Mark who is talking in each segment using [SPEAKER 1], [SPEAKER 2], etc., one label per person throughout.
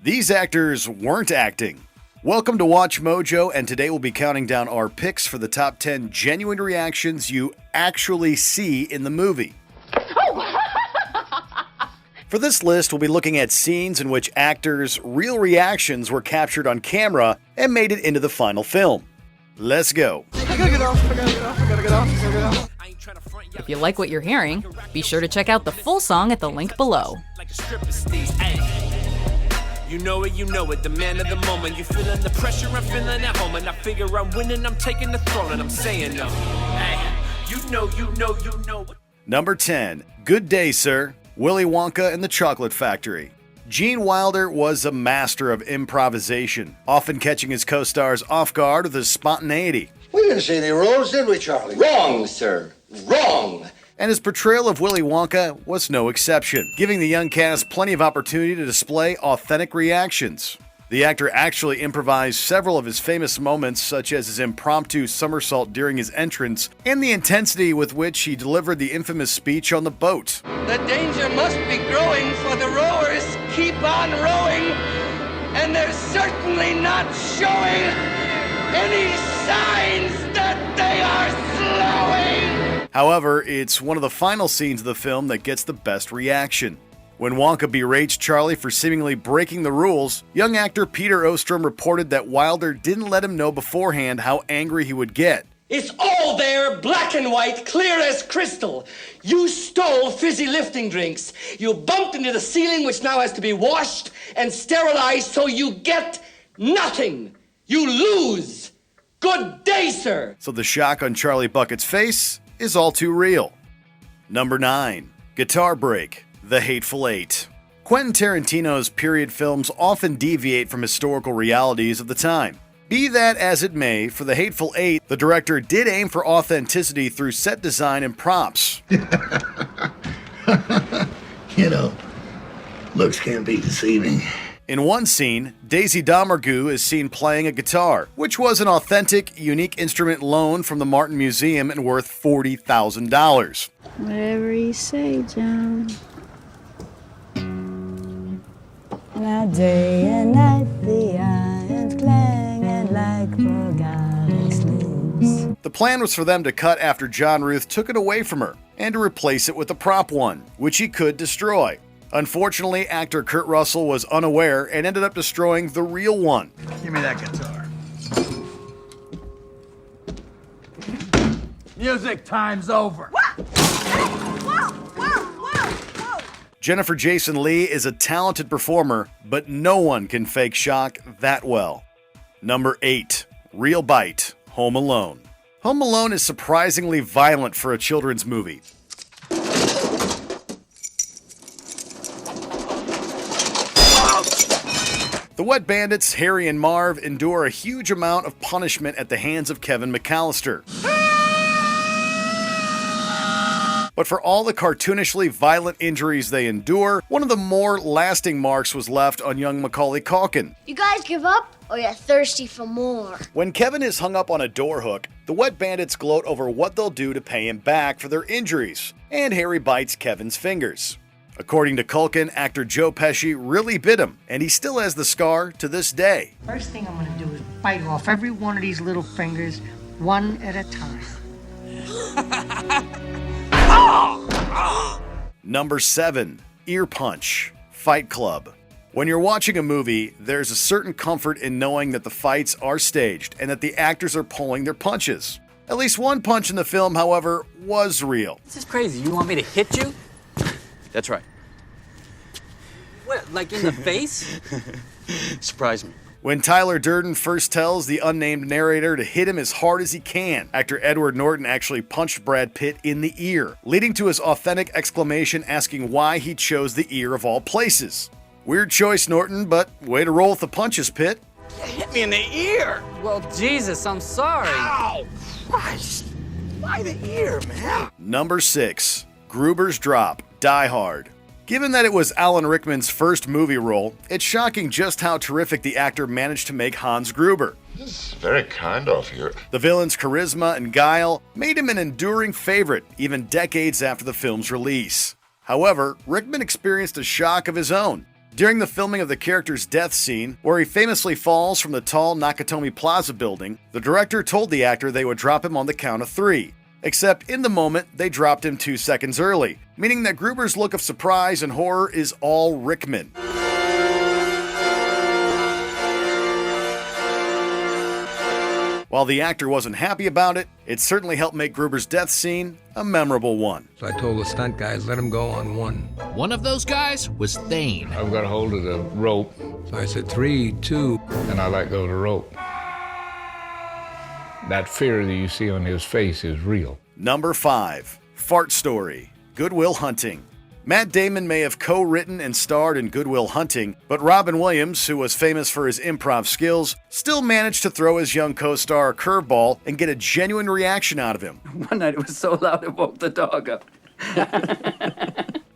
[SPEAKER 1] These actors weren't acting. Welcome to Watch Mojo, and today we'll be counting down our picks for the top 10 genuine reactions you actually see in the movie. For this list, we'll be looking at scenes in which actors' real reactions were captured on camera and made it into the final film. Let's go.
[SPEAKER 2] I gotta get off.
[SPEAKER 3] If you like what you're hearing, be sure to check out the full song at the link below.
[SPEAKER 4] You know it, the man of the moment. You feeling the pressure, I'm feeling at home. And I figure I'm winning, I'm taking the throne, and I'm saying no. Hey, you know.
[SPEAKER 1] Number 10, Good Day, Sir, Willy Wonka and the Chocolate Factory. Gene Wilder was a master of improvisation, often catching his co-stars off guard with his spontaneity.
[SPEAKER 5] We didn't see any rules, did we, Charlie?
[SPEAKER 6] Wrong, sir. Wrong.
[SPEAKER 1] And his portrayal of Willy Wonka was no exception, giving the young cast plenty of opportunity to display authentic reactions. The actor actually improvised several of his famous moments, such as his impromptu somersault during his entrance and the intensity with which he delivered the infamous speech on the boat.
[SPEAKER 7] The danger must be growing, for the rowers keep on rowing, and they're certainly not showing any signs that they are slowing.
[SPEAKER 1] However, it's one of the final scenes of the film that gets the best reaction. When Wonka berates Charlie for seemingly breaking the rules, young actor Peter Ostrom reported that Wilder didn't let him know beforehand how angry he would get.
[SPEAKER 7] It's all there, black and white, clear as crystal. You stole fizzy lifting drinks. You bumped into the ceiling, which now has to be washed and sterilized, so you get nothing. You lose. Good day, sir.
[SPEAKER 1] So the shock on Charlie Bucket's face is all too real. Number 9, Guitar Break, The Hateful Eight. Quentin Tarantino's period films often deviate from historical realities of the time. Be that as it may, for The Hateful Eight, the director did aim for authenticity through set design and props.
[SPEAKER 5] You know, looks can be deceiving.
[SPEAKER 1] In one scene, Daisy Domergue is seen playing a guitar, which was an authentic, unique instrument loaned from the Martin Museum and worth $40,000.
[SPEAKER 8] Whatever you say, John. Now day and night the iron's clanging like forgotten sleeps.
[SPEAKER 1] The plan was for them to cut after John Ruth took it away from her, and to replace it with a prop one, which he could destroy. Unfortunately, actor Kurt Russell was unaware and ended up destroying the real one.
[SPEAKER 2] Give me that guitar. Music time's over.
[SPEAKER 1] Jennifer Jason Leigh is a talented performer, but no one can fake shock that well. Number 8, Real Bite, Home Alone. Home Alone is surprisingly violent for a children's movie. The Wet Bandits, Harry and Marv, endure a huge amount of punishment at the hands of Kevin McAllister. But for all the cartoonishly violent injuries they endure, one of the more lasting marks was left on young Macaulay Culkin.
[SPEAKER 9] You guys give up, or you're thirsty for more?
[SPEAKER 1] When Kevin is hung up on a door hook, the Wet Bandits gloat over what they'll do to pay him back for their injuries, and Harry bites Kevin's fingers. According to Culkin, actor Joe Pesci really bit him, and he still has the scar to this day.
[SPEAKER 10] First thing I'm gonna do is bite off every one of these little fingers, one at a time.
[SPEAKER 1] Number 7, Ear Punch, Fight Club. When you're watching a movie, there's a certain comfort in knowing that the fights are staged and that the actors are pulling their punches. At least one punch in the film, however, was real.
[SPEAKER 11] This is crazy. You want me to hit you?
[SPEAKER 6] That's right.
[SPEAKER 11] What, like in the face?
[SPEAKER 6] Surprise me.
[SPEAKER 1] When Tyler Durden first tells the unnamed narrator to hit him as hard as he can, actor Edward Norton actually punched Brad Pitt in the ear, leading to his authentic exclamation asking why he chose the ear of all places. Weird choice, Norton, but way to roll with the punches, Pitt.
[SPEAKER 6] You hit me in the ear!
[SPEAKER 11] Well, Jesus, I'm sorry.
[SPEAKER 6] Ow! Christ! Why the ear, man?
[SPEAKER 1] Number 6, Gruber's Drop, Die Hard. Given that it was Alan Rickman's first movie role, it's shocking just how terrific the actor managed to make Hans Gruber.
[SPEAKER 12] This is very kind of you.
[SPEAKER 1] The villain's charisma and guile made him an enduring favorite, even decades after the film's release. However, Rickman experienced a shock of his own. During the filming of the character's death scene, where he famously falls from the tall Nakatomi Plaza building, the director told the actor they would drop him on the count of 3. Except in the moment, they dropped him 2 seconds early, meaning that Gruber's look of surprise and horror is all Rickman. While the actor wasn't happy about it, it certainly helped make Gruber's death scene a memorable one.
[SPEAKER 13] So I told the stunt guys, let him go on 1.
[SPEAKER 14] One of those guys was Thane.
[SPEAKER 15] I've got a hold of the rope.
[SPEAKER 13] So I said 3, 2.
[SPEAKER 15] And I let go of the rope. That fear that you see on his face is real.
[SPEAKER 1] Number 5. Fart Story, Good Will Hunting. Matt Damon may have co-written and starred in Good Will Hunting, but Robin Williams, who was famous for his improv skills, still managed to throw his young co-star a curveball and get a genuine reaction out of him.
[SPEAKER 16] One night it was so loud it woke the dog up.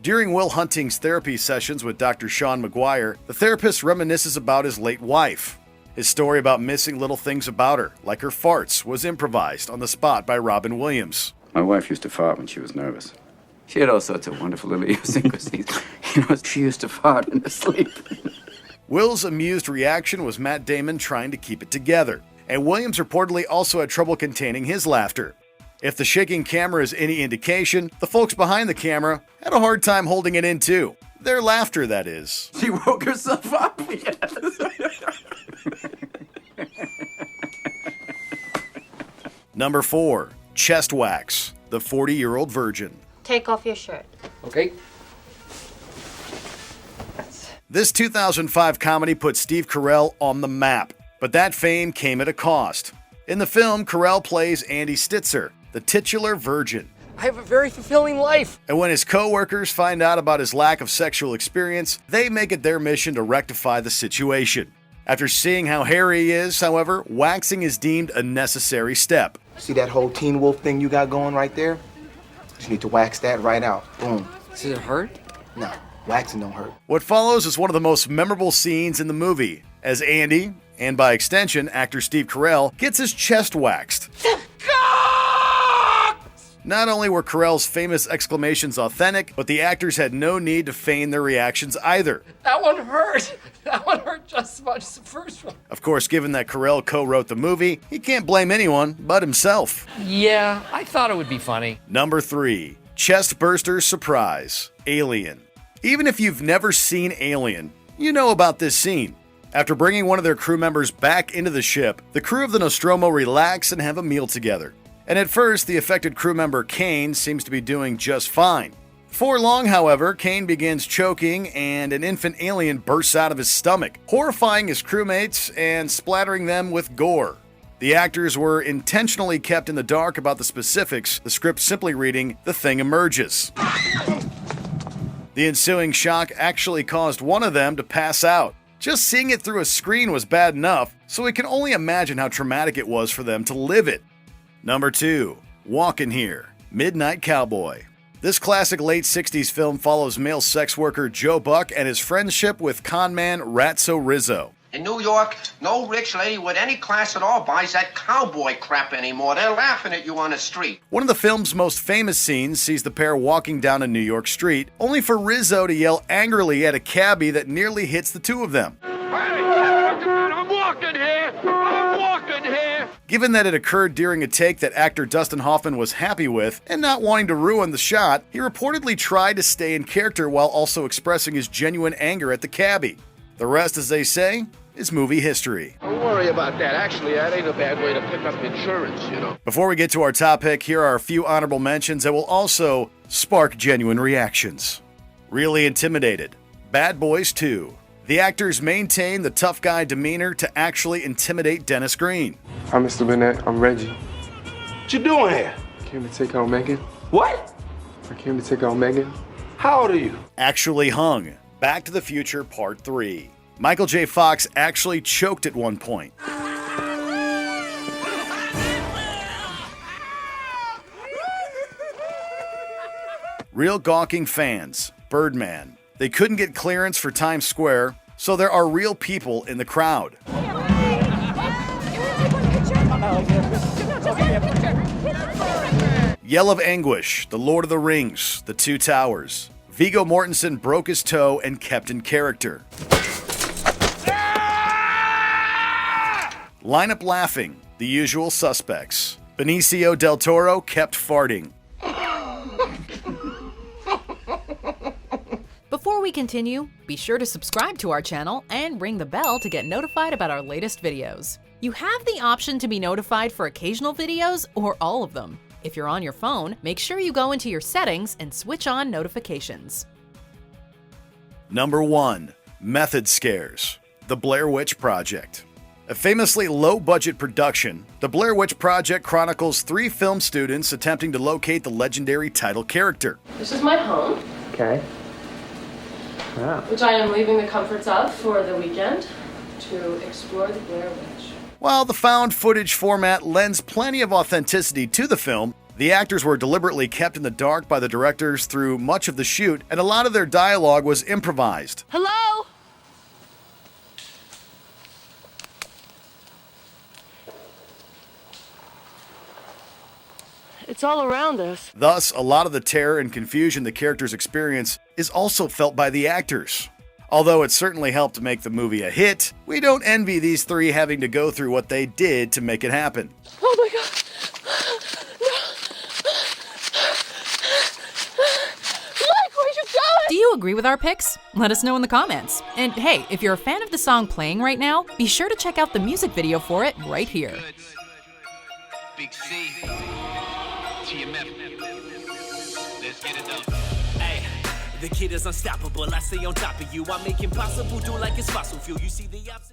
[SPEAKER 1] During Will Hunting's therapy sessions with Dr. Sean McGuire, the therapist reminisces about his late wife. His story about missing little things about her, like her farts, was improvised on the spot by Robin Williams.
[SPEAKER 16] My wife used to fart when she was nervous. She had all sorts of wonderful little idiosyncrasies. She used to fart in her sleep.
[SPEAKER 1] Will's amused reaction was Matt Damon trying to keep it together, and Williams reportedly also had trouble containing his laughter. If the shaking camera is any indication, the folks behind the camera had a hard time holding it in too. Their laughter, that is.
[SPEAKER 16] She woke herself up, yes.
[SPEAKER 1] Number 4. Chest Wax, The 40-Year-Old Virgin.
[SPEAKER 17] Take off your shirt.
[SPEAKER 16] Okay.
[SPEAKER 1] This 2005 comedy put Steve Carell on the map, but that fame came at a cost. In the film, Carell plays Andy Stitzer, the titular virgin.
[SPEAKER 18] I have a very fulfilling life.
[SPEAKER 1] And when his co-workers find out about his lack of sexual experience, they make it their mission to rectify the situation. After seeing how hairy he is, however, waxing is deemed a necessary step.
[SPEAKER 19] See that whole Teen Wolf thing you got going right there? You need to wax that right out. Boom.
[SPEAKER 18] Does it hurt?
[SPEAKER 19] No, waxing don't hurt.
[SPEAKER 1] What follows is one of the most memorable scenes in the movie, as Andy, and by extension, actor Steve Carell, gets his chest waxed. Not only were Carell's famous exclamations authentic, but the actors had no need to feign their reactions either.
[SPEAKER 18] That one hurt. That one hurt just as much as the first one.
[SPEAKER 1] Of course, given that Carell co-wrote the movie, he can't blame anyone but himself.
[SPEAKER 18] Yeah, I thought it would be funny.
[SPEAKER 1] Number 3. Chest Burster Surprise, Alien. Even if you've never seen Alien, you know about this scene. After bringing one of their crew members back into the ship, the crew of the Nostromo relax and have a meal together. And at first, the affected crew member Kane seems to be doing just fine. Before long, however, Kane begins choking and an infant alien bursts out of his stomach, horrifying his crewmates and splattering them with gore. The actors were intentionally kept in the dark about the specifics, the script simply reading, "The thing emerges." The ensuing shock actually caused one of them to pass out. Just seeing it through a screen was bad enough, so we can only imagine how traumatic it was for them to live it. Number 2. Walkin' Here, Midnight Cowboy. This classic late 60s film follows male sex worker Joe Buck and his friendship with conman Ratso Rizzo.
[SPEAKER 20] In New York, no rich lady with any class at all buys that cowboy crap anymore. They're laughing at you on the street.
[SPEAKER 1] One of the film's most famous scenes sees the pair walking down a New York street, only for Rizzo to yell angrily at a cabbie that nearly hits the two of them.
[SPEAKER 20] I'm walking here! I'm walking here!
[SPEAKER 1] Given that it occurred during a take that actor Dustin Hoffman was happy with, and not wanting to ruin the shot, he reportedly tried to stay in character while also expressing his genuine anger at the cabbie. The rest, as they say, is movie history.
[SPEAKER 20] Don't worry about that. Actually, that ain't a bad way to pick up insurance, you know.
[SPEAKER 1] Before we get to our top pick, here are a few honorable mentions that will also spark genuine reactions. Really Intimidated, Bad Boys 2. The actors maintain the tough guy demeanor to actually intimidate Dennis Green.
[SPEAKER 21] Hi, Mr. Burnett. I'm Reggie.
[SPEAKER 20] What you doing here?
[SPEAKER 21] I came to take out Megan.
[SPEAKER 20] What?
[SPEAKER 21] I came to take out Megan.
[SPEAKER 20] How old are you?
[SPEAKER 1] Actually Hung, Back to the Future Part 3. Michael J. Fox actually choked at one point. Real gawking fans, Birdman. They couldn't get clearance for Times Square, so there are real people in the crowd. Yell of Anguish, The Lord of the Rings, The Two Towers. Viggo Mortensen broke his toe and kept in character. Lineup laughing, The Usual Suspects. Benicio del Toro kept farting.
[SPEAKER 3] Before we continue, be sure to subscribe to our channel and ring the bell to get notified about our latest videos. You have the option to be notified for occasional videos or all of them. If you're on your phone, make sure you go into your settings and switch on notifications.
[SPEAKER 1] Number 1. Method Scares. The Blair Witch Project. A famously low-budget production, The Blair Witch Project chronicles 3 film students attempting to locate the legendary title character.
[SPEAKER 18] This is my home.
[SPEAKER 21] Okay. Wow.
[SPEAKER 18] Which I am leaving the comforts of for the weekend to explore the Blair Witch.
[SPEAKER 1] While the found footage format lends plenty of authenticity to the film, the actors were deliberately kept in the dark by the directors through much of the shoot, and a lot of their dialogue was improvised.
[SPEAKER 18] Hello? It's all around us.
[SPEAKER 1] Thus, a lot of the terror and confusion the characters experience is also felt by the actors. Although it certainly helped to make the movie a hit, we don't envy these 3 having to go through what they did to make it happen.
[SPEAKER 18] Oh my God. Mike, where'd you go?
[SPEAKER 3] Do you agree with our picks? Let us know in the comments. And hey, if you're a fan of the song playing right now, be sure to check out the music video for it right here.
[SPEAKER 4] Big C. Let's get it done. Hey, the kid is unstoppable. I stay on top of you. I make impossible do like it's fossil fuel. You see the opposite.